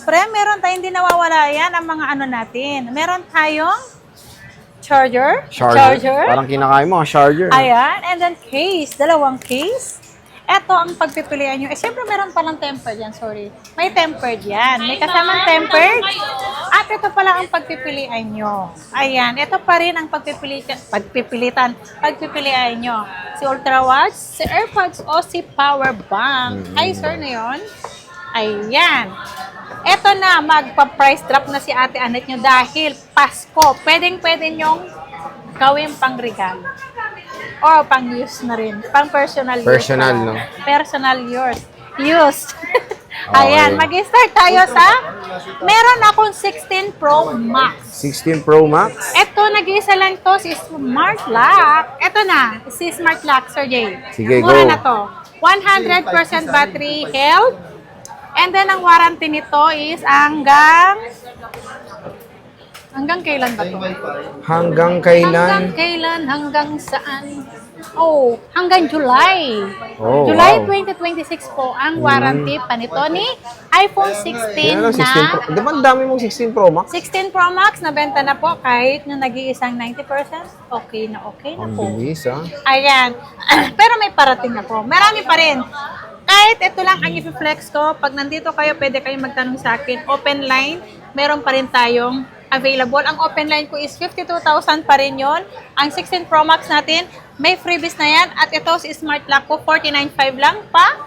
syempre, meron tayong hindi nawawala yan ang mga ano natin. Meron tayong charger. Parang kinakain mo, charger. Ayan. And then case. Dalawang case. Ito ang pagpipilian nyo. Siyempre, meron palang tempered yan. Sorry. May tempered yan. May kasamang tempered. At ito pala ang pagpipilian nyo. Ayan. Ito pa rin ang pagpipilian nyo. Si Ultra Watch, si AirPods o si Power Bank. Ay, sir na yun. Ayan. Ito na, magpa-price drop na si Ate Anet nyo dahil Pasko. Pwedeng-pwede nyong gawin pang regalo. O pang-use na rin. Pang-personal use. Personal, no? Personal use. Ayan, mag-start tayo sa meron akong 16 Pro Max. 16 Pro Max? Ito, nag-iisa lang to si Smart Lock. Ito na, si Smart Lock, Sir Jay. Sige, Mura go. na to. 100% battery health. And then, ang warranty nito is hanggang kailan ba to? Hanggang kailan? Hanggang kailan? Hanggang saan? Oh, hanggang July. Oh, July wow. 2026 po ang warranty pa nito ni iPhone 16 Ano, 16 Pro? na Di ba ang dami mong 16 Pro Max? 16 Pro Max nabenta na po kahit na nag-iisang 90%. Okay na Ang po. bilis, ah. Ayan. Pero may parating na po. Marami pa rin. Kahit ito lang ang i-flex ko, pag nandito kayo, pwede kayong magtanong sa akin. Open line, meron pa rin tayong available. Ang open line ko is 52,000 pa rin yun. Ang 16 Pro Max natin, may freebies na yan. At ito si Smart Lock ko, 49.5 lang pa.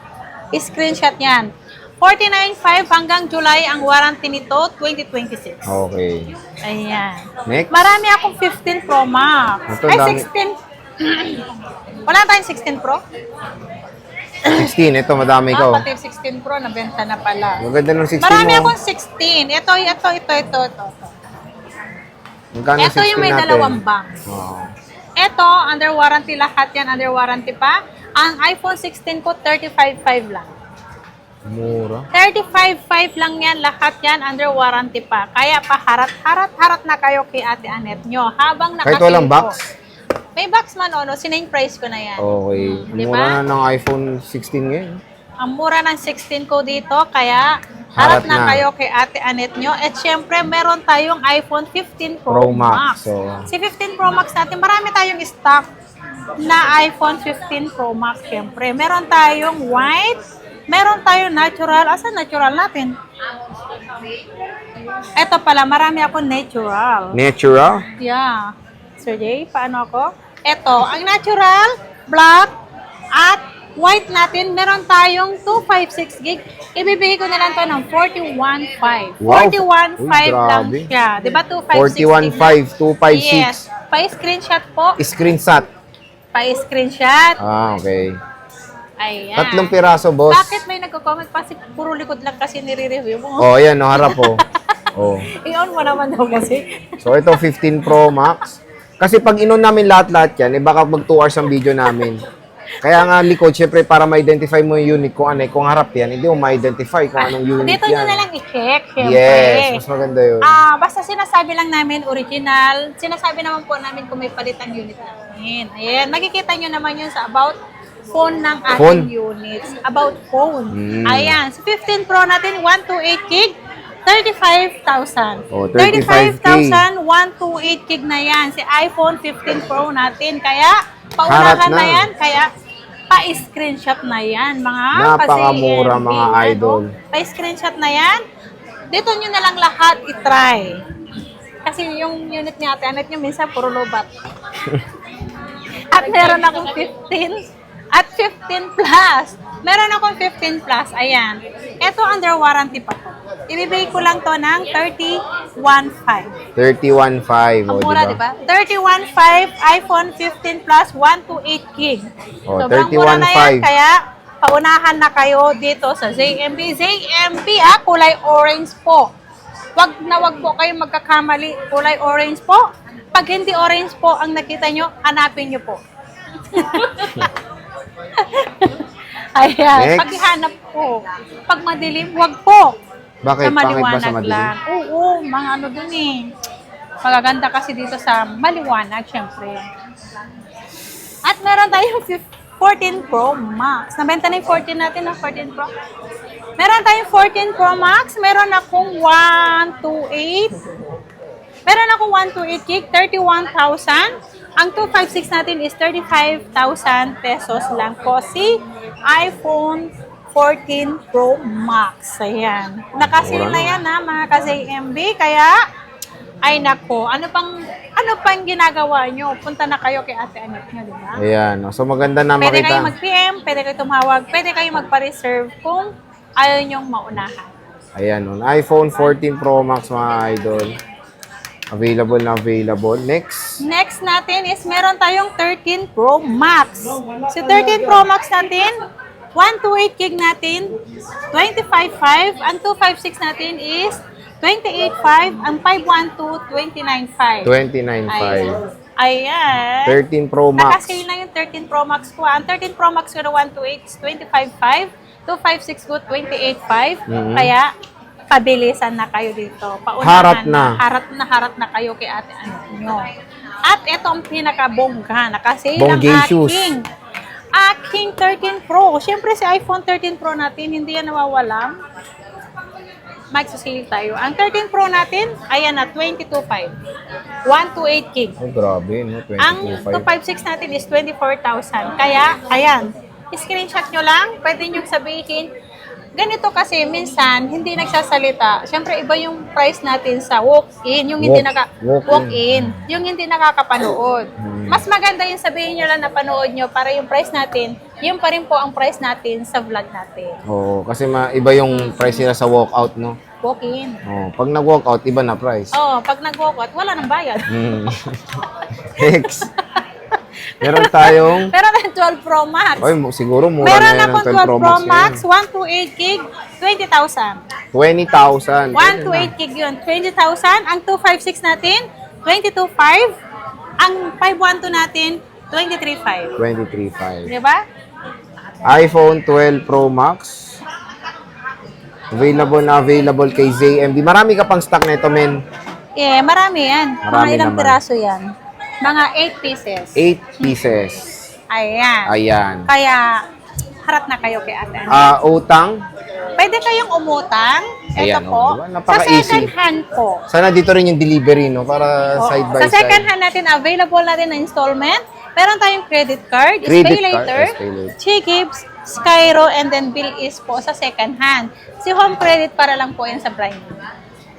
Screenshot yan. 49.5 hanggang July ang warranty nito, 2026. Okay. Ayan. Next. Marami akong 15 Pro Max. Ito, Ay, dami. 16. Wala tayong 16 Pro? 16, ito, madami ko. Pati 16 Pro, nabenta na pala. Maganda ng 16 Marami mo. akong 16. Ito. Magkano Ito 16 yung may natin? dalawang bank. Oo. Ito, under warranty lahat yan. Under warranty pa. Ang iPhone 16 ko, 35.5 lang. Mura. 35.5 lang yan. Lahat yan, under warranty pa. Kaya pa harap na kayo kay Ate Anet nyo. Habang Kahit nakatayo walang po. box? May box man, siname price ko na yan. Okay. Di Mura ba? na ng iPhone 16 ngayon. Ang mura ng 16 ko dito, kaya harap Harap na na. kayo kay Ate Anet nyo. At syempre, meron tayong iPhone 15 Pro, Pro Max. So, Si 15 Pro Max natin, marami tayong stock na iPhone 15 Pro Max, syempre. Meron tayong white, meron tayong natural. Asa natural natin? Ito pala, marami akong natural. natural? Yeah. Sir Jay, paano ako? Ito, ang natural, black, at white natin, meron tayong 256 gig. Ibibigay ko na lang to ng 41.5. Wow. 41.5 lang Uy, grabe. siya. Di ba 256 gig? 41.5, 256. Yes. Pa-screenshot po. Screenshot. Pa-screenshot. Ah, okay. Ayan. 3 piraso, boss. Bakit may nagko-comment pa? Puro likod lang kasi nire-review mo. Oh, ayan, no, harap, oh. Oh. I-on mo naman daw kasi. So, ito, 15 Pro Max. Kasi pag inon namin lahat-lahat yan, baka mag 2 hours ang video namin. Kaya nga, likod, syempre, para ma-identify mo yung unit kung ano, kung harap yan, hindi mo ma-identify kung anong unit Dito nyo yan. na lang i-check, syempre. Yes, mas maganda yun. Basta sinasabi lang namin original. Sinasabi naman po namin kung may palitan unit namin. Ayan, makikita nyo naman yun sa about phone ng ating Phone? units. About phone. Hmm. Ayan, sa 15 Pro natin, 128 gig, 35,000. Oh, 35K. 35,000, 128 gig na yan. Si iPhone 15 Pro natin. Kaya, paunahan Harap na. na yan. Kaya, pa-screenshot na yan, mga Napakamura, ka-CMB, mga idol. Pa-screenshot na yan. Dito nyo na lang lahat i-try. Kasi yung unit ni Ate Anet nyo, minsan puro lobat. At meron akong 15 at 15 plus. Meron akong 15 plus. Ayan. Ito under warranty pa to. Ibibigay ko lang to ng 31.5. 31.5, Ang oh, mura, diba? diba? 31.5, iPhone 15 plus, 128 gig. Oh, Sobrang mura na yan, 31.5. kaya paunahan na kayo dito sa ZMB. ZMB, kulay orange po. Wag po kayo magkakamali. Kulay orange po. Pag hindi orange po ang nakita nyo, hanapin nyo po. Ayan, Next. paghihanap po. Pag madilim, wag po. Bakit? Sa Pangit ba maliwanag sa madilim? lang. Oo, mga ano dun eh. Magaganda kasi dito sa maliwanag, syempre. At meron tayong 14 Pro Max. Nabenta na yung 14 natin, 14 Pro. Meron tayong 14 Pro Max. Meron akong 128. Meron akong 128 gig, 31,000. Ang 256 natin is 35,000 pesos lang po. Si iPhone 14 Pro Max. Ayan. Nakasale na yan ha, mga ka-ZMB. Kaya, ay nako, ano pang ginagawa nyo? Punta na kayo kay Ate Anet nyo, di ba? Ayan. So, maganda na Pwede makita. kayo mag-PM, pwede kayo tumawag, pwede kayo magpa-reserve kung ayaw nyong maunahan. Ayan. iPhone 14 Pro Max, mga idol. Available na available. Next. Next natin is meron tayong 13 Pro Max. Si 13 Pro Max natin, 128 gig natin, 25.5. Ang 256 natin is 28.5. Ang 512, 29.5. 29.5. Ayan. 13 Pro Max. Nakasale na yung 13 Pro Max ko. Ang 13 Pro Max ko na 128 is 25.5. 256 ko, 28.5. Kaya, pabilisan na kayo dito. Paunahan harap na kayo kay Ate Anet nyo. At ito ang pinaka-bongga. Nakasale ang aking 13 Pro. Siyempre si iPhone 13 Pro natin, hindi yan nawawala. Mag-sale tayo. Ang 13 Pro natin, ayan na, 22.5. 128 gig. Oh, grabe, no? 22.5. Ang 256 natin is 24,000. Kaya, ayan, screenshot nyo lang. Pwede nyo sabihin, ganito kasi minsan hindi nagsasalita. Siyempre iba yung price natin sa walk-in, yung hindi walk-in, yung hindi nakakapanood. Mas maganda yung sabihin niyo lang na panood nyo para yung price natin, yung pa rin po ang price natin sa vlog natin. Oo, kasi iba yung price nila sa walkout, no? Walk-in. Oh, pag nag-walkout, iba na price. Oh, pag nag-walkout, wala nang bayad. Next. Meron tayong... Pero na 12 Pro Max. Oy, siguro mura Meron na yan akong ng 12 Pro Max, 128 gig, 20,000. 20,000. 128 gig yun, 20,000. Ang 256 natin, 22.5. Ang 512 natin, 23.5. 23.5. Diba? iPhone 12 Pro Max. Available kay ZMB. Marami ka pang stock na ito, men. Yeah, marami yan. Marami Mga ilang naman. piraso yan. Mga 8 pieces. 8 pieces. Ayan. Ayan. Kaya, harap na kayo kay Ate Anet. Utang. Pwede kayong umutang. Ito Ayan, po. diba? Sa Napaka-easy. second hand po. Sana dito rin yung delivery, no? Para Oo. side by Sa second side. hand natin, available natin na installment. Meron tayong credit card, Credit pay card, later, yes, pay later. G-Gibbs, Skyro, and then bill is po sa second hand. Si home credit para lang po yan sa brand new.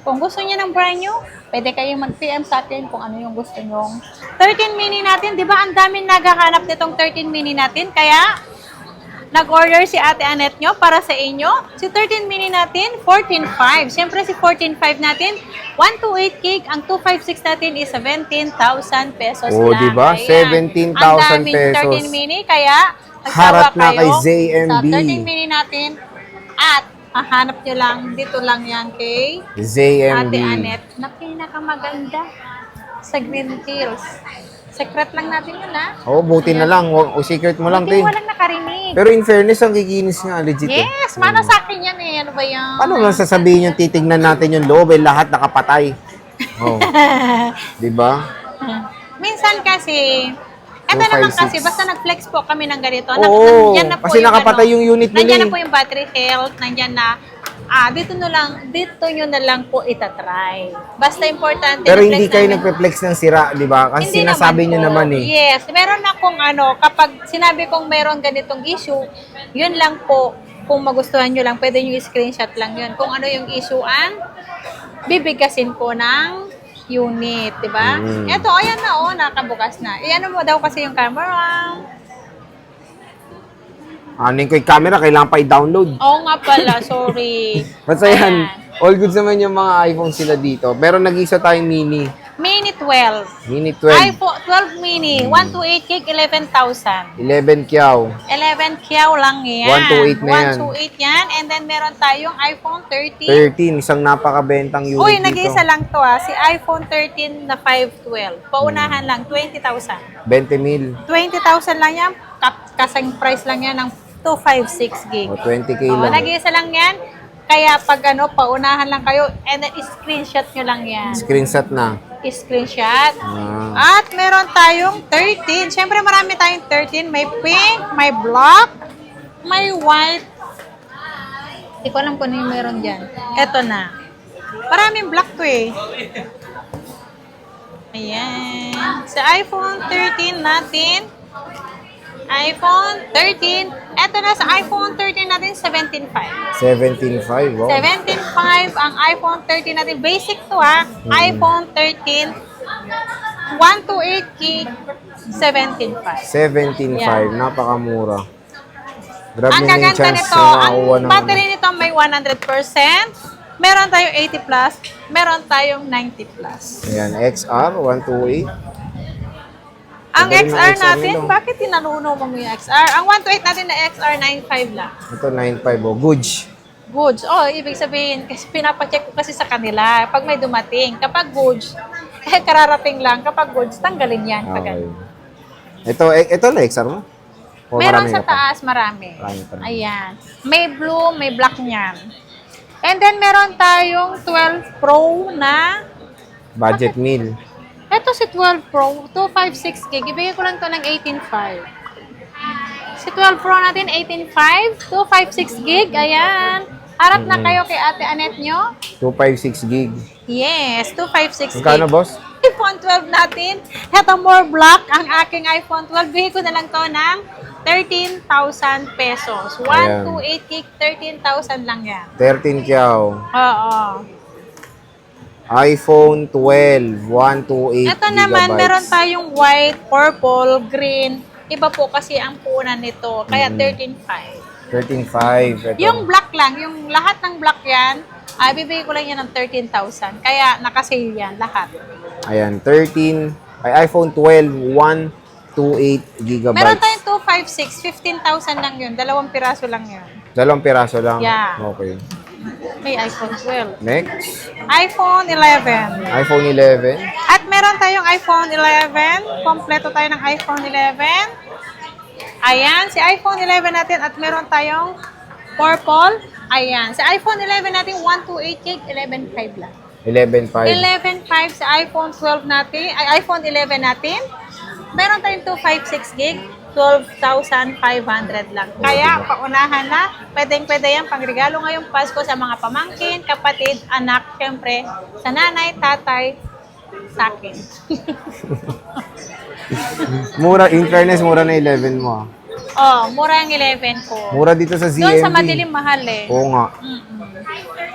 Kung gusto niyo ng brand new, pwede kayong mag-PM sa atin kung ano yung gusto nyong. 13 mini natin, di ba ang daming naghahanap nitong 13 mini natin, kaya nag-order si Ate Anet nyo para sa inyo. Si 13 mini natin, 14.5. Siyempre si 14.5 natin, 128 gig. Ang 256 natin is 17,000 pesos Oh, lang. diba? Ayan. 17,000 Ang daming pesos. 13 mini, kaya Harap magsawa na kayo kay ZMB. sa 13 mini natin at hanap nyo lang, dito lang yan kay ZMB. Ate Anet na pinakamaganda sa Green Hills. Secret lang natin yun, ha? Oh, buti na lang. O secret mo lang, Hindi din. walang nakarinig. Pero in fairness, ang kikinis nga, legit. Yes, mana sa akin yan eh. Ano ba yan? Paano lang sasabihin yung titignan natin yung loob, lahat nakapatay. Oh. Di ba? Minsan kasi, eto 256. naman kasi, basta nag-flex po kami ng ganito. Oo, Nandyan na po kasi yung, nakapatay yung unit nila Nandyan eh. na po yung battery health, nandyan na, dito nyo na lang po itatry. Basta importante. Pero na-flex hindi kayo namin. nagpe-flex ng sira, di ba? Kasi Hindi sinasabi nyo po. naman eh. Yes, meron akong kapag sinabi kong meron ganitong issue, yun lang po, kung magustuhan nyo lang, pwede nyo i-screenshot lang yun. Kung ano yung issue ang bibigkasin ko ng unit, di ba? Eto, ayan na nakabukas na. Iyan mo daw kasi yung camera. Ano yung camera, kailangan pa i-download. Oo nga pala, sorry. Basta yan, all goods naman yung mga iPhone sila dito. Pero nag-isa tayong mini. Mini 12. Mini 12. iPhone 12 mini, 128 gig, 11,000. 11 kyaw. 11 kyaw lang yan. 128 na yan. 128 yan. And then meron tayong iPhone 13. 13, isang napakabentang unit Uy, dito. nag-iisa lang to Si iPhone 13 na 512. Paunahan lang, 20,000. 20 mil. 20,000 lang yan. Kasang price lang yan ng 256 gig. O 20k Oo, lang. nag-iisa lang yan. Kaya pag paunahan lang kayo, and then screenshot nyo lang yan. Screenshot na. Screenshot. Ah. At meron tayong 13. Siyempre marami tayong 13. May pink, may black, may white, Hindi ko alam kung ano yung meron dyan. Eto na. Maraming black to eh. Ayan. Sa iPhone 13 natin, iPhone 13. Eto na sa iPhone 13 natin, 17.5. 17.5, wow. 17.5 ang iPhone 13 natin. Basic to ha. iPhone 13. 128 gig. 17.5. 17.5, napakamura. Grabe Ang na yung gaganda chance nito, na ang makakuha ng... battery nito may 100%. Meron tayong 80 plus. Meron tayong 90 plus. Ayan, XR 128. Ang Ganda rin ng XR XR natin, nito. bakit tinanuno mo yung XR? Ang 128 natin na XR 95 lang. Ito 9.5, oh. Goods. Goods. Oh, ibig sabihin, kasi pinapacheck ko kasi sa kanila pag may dumating. Kapag goods, kararating lang. Kapag goods, tanggalin yan. Pag Okay. ano. Ito na XR mo? O Meron marami sa na pa? taas, marami. Marami pa rin. Ayan. May blue, may black niyan. And then, meron tayong 12 Pro na... Budget meal. Ito si 12 Pro, 256 gig. Ibigay ko lang to ng 18.5. Si 12 Pro natin, 18.5. 256 gig. Ayan. Harap na kayo kay Ate Anet nyo. 256 gig. Yes, 256 gig. Magkano, boss? iPhone 12 natin. Ito more black ang aking iPhone 12. Bigay ko na lang to ng 13,000 pesos. 128 gig, 13,000 lang yan. 13 kyaw. Oo. iPhone 12, 128 Ito gigabytes. naman, meron tayong white, purple, green. Iba po kasi ang punan nito. Kaya 13,500. 13.5. Ito. Yung black lang, yung lahat ng black yan, ay bibigay ko lang yan ng 13,000. Kaya nakasale yan, lahat. Ayan, 13. Ay, iPhone 12, 128 gigabytes. Meron tayong 256, 15,000 lang yun. 2 piraso lang yun. 2 piraso lang? Yeah. Okay. May iPhone 12. Next, iPhone 11. iPhone 11. At meron tayong iPhone 11. Kompleto tayo ng iPhone 11. Ayan, si iPhone 11 natin at meron tayong purple. Ayan, si iPhone 11 natin 128 gig, 11.5 lang. 11.5. 11.5 sa iPhone 12 natin, ay iPhone 11 natin. Meron tayong 256 gig, 12,500 lang. Kaya paunahan na, pwedeng-pwede yan pangregalo ngayong Pasko sa mga pamangkin, kapatid, anak, syempre, sa nanay, tatay, sa akin. Mura, in fairness, mura na 11 mo. ah. Oh, mura yung 11 ko. Mura dito sa ZMB. Doon sa madilim mahal eh. Oo nga.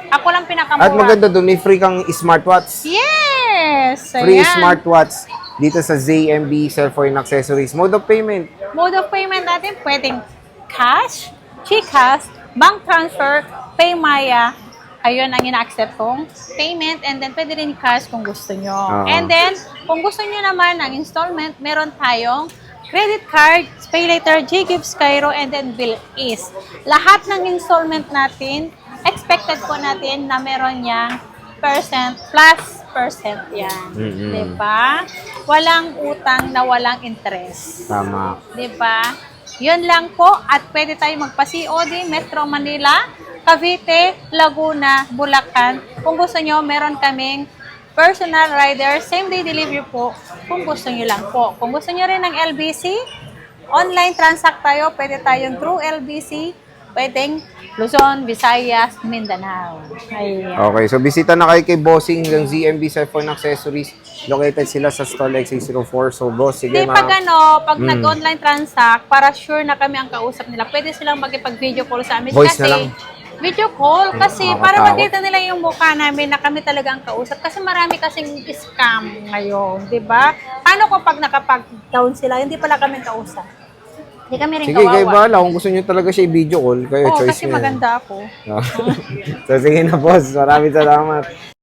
Ako lang pinakamura. At maganda doon, may free kang smartwatch. Yes! Free Ayan. smartwatch dito sa ZMB Cell Phone Accessories. Mode of payment. Mode of payment natin, pwedeng cash, Gcash, bank transfer, Paymaya. Ayun ang ina-accept kong payment. And then, pwede rin cash kung gusto nyo. Oo. And then, kung gusto nyo naman ng installment, meron tayong credit card, pay later, J-Gift, Cairo, and then Bill is. Lahat ng installment natin, expected po natin na meron yang percent plus percent yan. Diba? Walang utang na walang interest. Tama. Diba? Yun lang po. At pwede tayo magpa-COD, Metro Manila, Cavite, Laguna, Bulacan. Kung gusto nyo, meron kaming personal rider, same day delivery po, kung gusto nyo lang po. Kung gusto nyo rin ng LBC, online transact tayo, pwede tayong through LBC, pwedeng Luzon, Visayas, Mindanao. Ayan. Okay, so bisita na kayo kay Bossing ng ZMB Cell Phone Accessories. Located sila sa stall X604. So, boss, sige Hindi, pag nag-online transact, para sure na kami ang kausap nila, pwede silang magipag-video call sa amin. Voice kasi, na lang. video call, kasi para nakakatakot. makita nila yung mukha namin na kami talaga ang kausap. Kasi marami kasing scam ngayon, di ba? Paano kung pag nakapag-down sila, hindi pala kami kausap? Hindi kami rin Sige, kayo kawawa. bahala. Kung gusto nyo talaga siya i-video call, kayo, Oo, choice kasi nyo yan. maganda ako. So, sige na, boss. Maraming salamat.